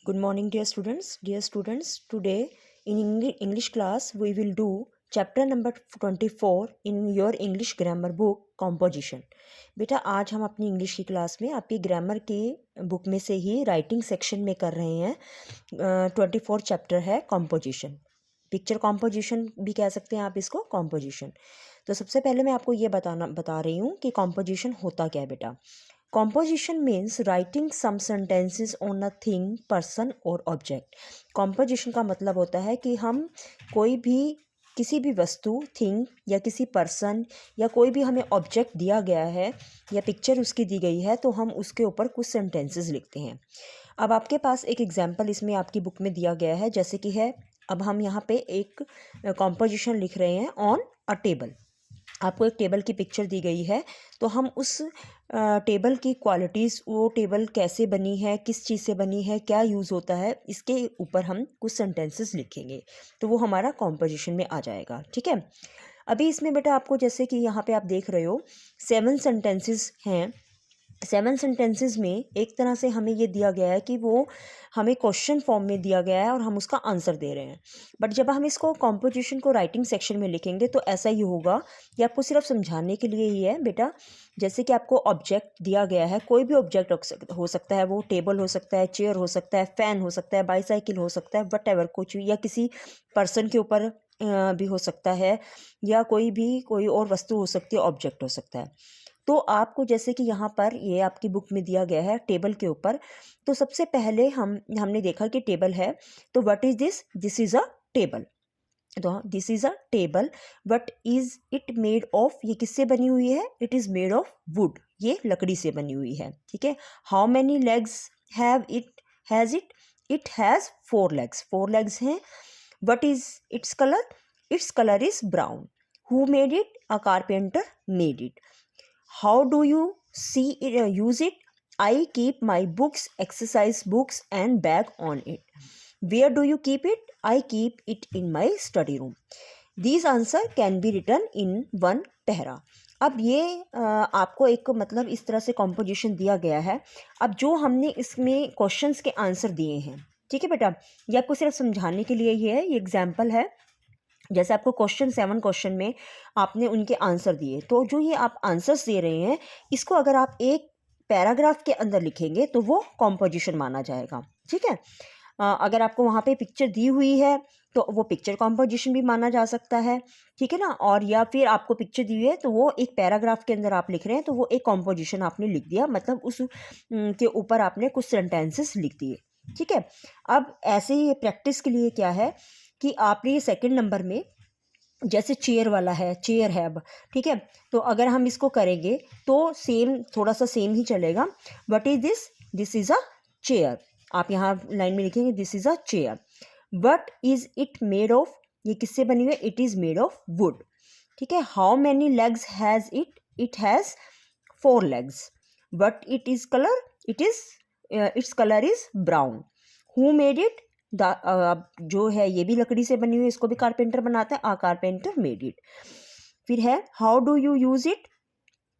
Good morning, dear students. Dear students, today in English class we will do chapter number 24 in your English grammar book composition. बेटा आज हम अपनी English की class में आपकी grammar की बुक में से ही राइटिंग सेक्शन में कर रहे हैं। 24 चैप्टर है कॉम्पोजिशन। पिक्चर कॉम्पोजिशन भी कह सकते हैं आप इसको, कॉम्पोजिशन। तो सबसे पहले मैं आपको ये बता रही हूँ कि कॉम्पोजिशन होता क्या है बेटा। Composition means writing some sentences on a thing, person और ऑब्जेक्ट। कॉम्पोजिशन का मतलब होता है कि हम कोई भी किसी भी वस्तु, थिंग या किसी पर्सन या कोई भी हमें ऑब्जेक्ट दिया गया है या पिक्चर उसकी दी गई है तो हम उसके ऊपर कुछ सेंटेंसेस लिखते हैं। अब आपके पास एक एग्जाम्पल इसमें आपकी बुक में दिया गया है, जैसे कि है, अब हम यहाँ पे एक कॉम्पोजिशन लिख रहे हैं ऑन अ टेबल। आपको एक टेबल की पिक्चर दी गई है तो हम उस टेबल की क्वालिटीज़, वो टेबल कैसे बनी है, किस चीज़ से बनी है, क्या यूज़ होता है, इसके ऊपर हम कुछ सेंटेंसेस लिखेंगे तो वो हमारा कॉम्पोजिशन में आ जाएगा। ठीक है। अभी इसमें बेटा आपको जैसे कि यहाँ पे आप देख रहे हो 7 सेंटेंसेस हैं। 7 सेंटेंसेस में एक तरह से हमें ये दिया गया है कि वो हमें क्वेश्चन फॉर्म में दिया गया है और हम उसका आंसर दे रहे हैं। बट जब हम इसको कॉम्पोजिशन को राइटिंग सेक्शन में लिखेंगे तो ऐसा ही होगा। ये आपको सिर्फ समझाने के लिए ही है बेटा। जैसे कि आपको ऑब्जेक्ट दिया गया है, कोई भी ऑब्जेक्ट हो सकता है, वो टेबल हो सकता है, चेयर हो सकता है, फ़ैन हो सकता है, बाईसाइकिल हो सकता है, वट कुछ भी, या किसी पर्सन के ऊपर भी हो सकता है, या कोई और वस्तु हो सकती है, ऑब्जेक्ट हो सकता है। तो आपको जैसे कि यहाँ पर ये आपकी बुक में दिया गया है टेबल के ऊपर, तो सबसे पहले हमने देखा कि टेबल है, तो what is this? This is a table. तो this is a table. What is it made of? ये किससे बनी हुई है? It is made of wood. ये लकड़ी से बनी हुई है। ठीक है। How many legs have it? Has it? It has 4 legs. 4 legs हैं। What is its colour? Its colour is brown. Who made it? A carpenter made it. How do you see it, use it? I keep my books, exercise books and bag on it. Where do you keep it? I keep it in my study room. These answer can be written in one para. अब ये आपको एक मतलब इस तरह से composition दिया गया है। अब जो हमने इसमें क्वेश्चंस के आंसर दिए हैं, ठीक है बेटा, ये आपको सिर्फ समझाने के लिए ही है, ये एग्जाम्पल है। जैसे आपको क्वेश्चन 7 क्वेश्चन में आपने उनके आंसर दिए, तो जो ये आप आंसर्स दे रहे हैं, इसको अगर आप एक पैराग्राफ के अंदर लिखेंगे तो वो कॉम्पोजिशन माना जाएगा। ठीक है। अगर आपको वहाँ पे पिक्चर दी हुई है तो वो पिक्चर कॉम्पोजिशन भी माना जा सकता है। ठीक है ना। और या फिर आपको पिक्चर दी हुई है तो वो एक पैराग्राफ के अंदर आप लिख रहे हैं तो वो एक कॉम्पोजिशन आपने लिख दिया, मतलब उस के ऊपर आपने कुछ सेंटेंसेस लिख दिए। ठीक है। अब ऐसे ही प्रैक्टिस के लिए क्या है कि आपने ये सेकंड नंबर में, जैसे चेयर वाला है, चेयर है अब, ठीक है, तो अगर हम इसको करेंगे तो सेम, थोड़ा सा सेम ही चलेगा। What is this? This is a chair. आप यहाँ लाइन में लिखेंगे this is a chair. What is it made of? ये किससे बनी हुई है? It is made of would. ठीक है। How many legs has it? It has 4 legs. What it is colour? It is its colour is brown. Who made it? जो है ये भी लकड़ी से बनी हुई है, इसको भी कारपेंटर बनाता है, आ कारपेंटर मेड इट। फिर है how do you use it?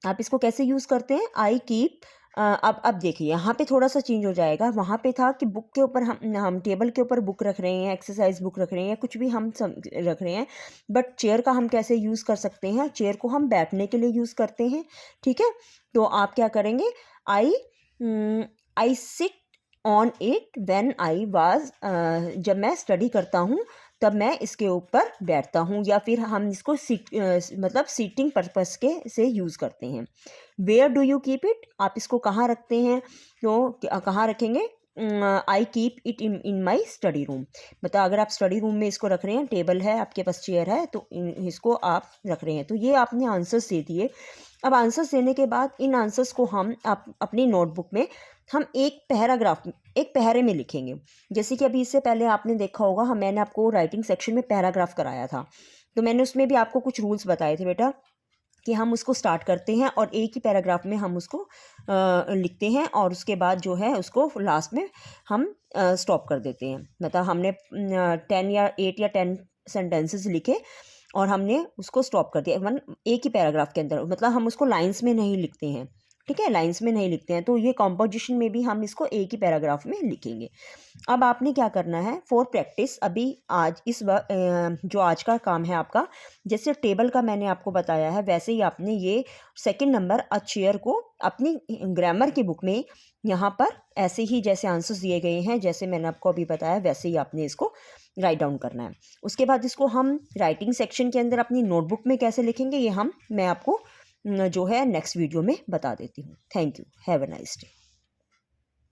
आप इसको कैसे यूज करते हैं? I keep. अब देखिए यहाँ पे थोड़ा सा चेंज हो जाएगा। वहाँ पे था कि बुक के ऊपर हम टेबल के ऊपर बुक रख रहे हैं, एक्सरसाइज बुक रख रहे हैं, या कुछ भी हम रख रहे हैं। बट चेयर का हम कैसे यूज़ कर सकते हैं? चेयर को हम बैठने के लिए यूज़ करते हैं। ठीक है। तो आप क्या करेंगे? I I sit on it when I was, जब मैं स्टडी करता हूँ तब मैं इसके ऊपर बैठता हूँ, या फिर हम इसको मतलब सीटिंग पर्पस के से यूज़ करते हैं। Where do you keep it? आप इसको कहाँ रखते हैं? तो कहाँ रखेंगे? I keep it in my study room. मतलब अगर आप स्टडी रूम में इसको रख रहे हैं, टेबल है आपके पास, चेयर है, तो इसको आप रख रहे हैं। तो ये आपने आंसर्स दे दिए। अब आंसर्स देने के बाद इन आंसर्स को हम अपनी नोटबुक में हम एक पैरे में लिखेंगे। जैसे कि अभी इससे पहले आपने देखा होगा, मैंने आपको राइटिंग सेक्शन में पैराग्राफ कराया था, तो मैंने उसमें भी आपको कुछ रूल्स बताए थे बेटा, कि हम उसको स्टार्ट करते हैं और एक ही पैराग्राफ में हम उसको लिखते हैं, और उसके बाद जो है उसको लास्ट में हम स्टॉप कर देते हैं। मतलब हमने 10 या 8 या 10 सेंटेंसेस लिखे और हमने उसको स्टॉप कर दिया एक ही पैराग्राफ के अंदर। मतलब हम उसको लाइंस में नहीं लिखते हैं, ठीक है, लाइंस में नहीं लिखते हैं। तो ये कॉम्पोजिशन में भी हम इसको एक ही पैराग्राफ में लिखेंगे। अब आपने क्या करना है फॉर प्रैक्टिस, अभी आज जो आज का काम है आपका, जैसे टेबल का मैंने आपको बताया है वैसे ही आपने ये सेकंड नंबर अ चेयर को अपनी ग्रामर की बुक में यहाँ पर ऐसे ही जैसे आंसर्स दिए गए हैं, जैसे मैंने आपको अभी बताया वैसे ही आपने इसको राइट डाउन करना है। उसके बाद इसको हम राइटिंग सेक्शन के अंदर अपनी नोटबुक में कैसे लिखेंगे ये मैं आपको जो है नेक्स्ट वीडियो में बता देती हूँ। Thank you, have a nice day.